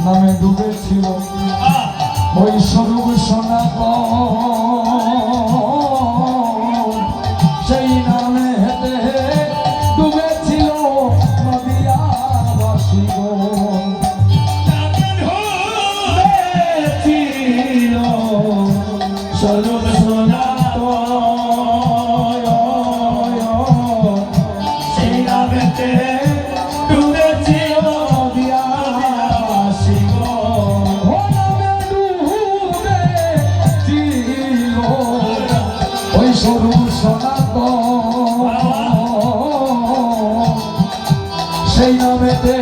নামে ডুবেছিল ওই স্বরূপ সনাতন, সেই নামে হেঁটে ডুবেছিল নদিয়াবাসী স্বরূপ সনাতন, সেই নামেতে ডুবেছিল নদিয়াবাসী ওই স্বরূপ সনাতন, সেই নামেতে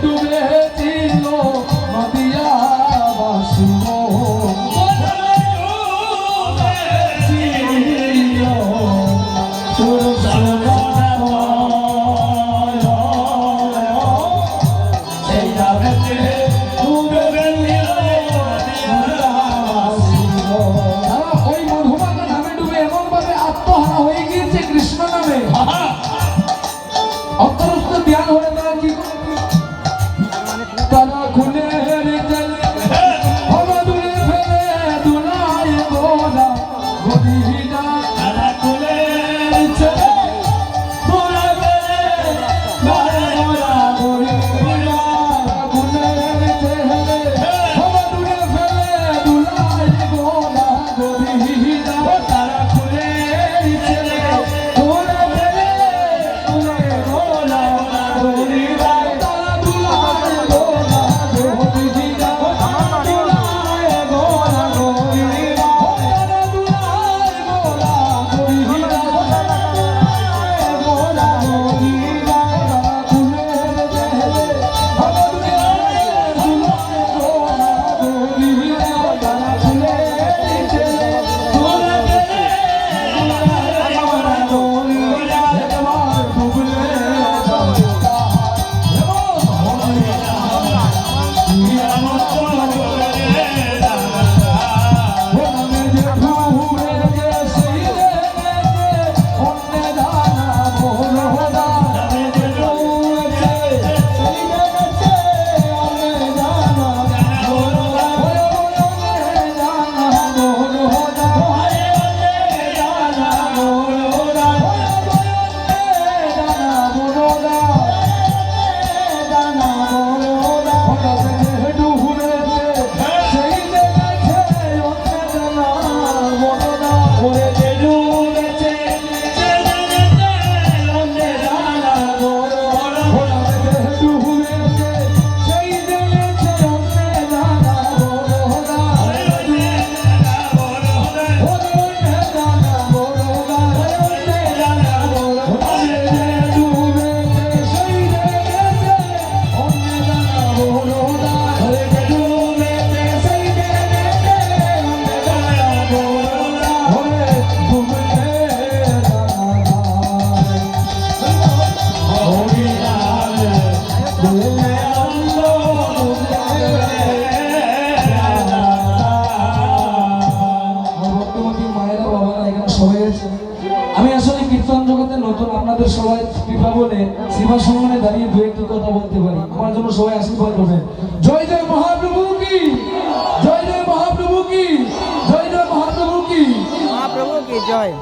ডুবেছিল নদিয়াবাসী আমি আসলে কীর্তন জগতে নতুন, আপনাদের সবাই কৃপা বলে সেবা সম্মানে দাঁড়িয়ে দু একটি কথা বলতে পারি। আমার জন্য সবাই আশীর্বাদ করবেন। জয় জয় মহাপ্রভু কি, জয় জয় মহাপ্রভু কি, জয় জয় মহাপ্রভু কি, মহাপ্রভু কি জয়।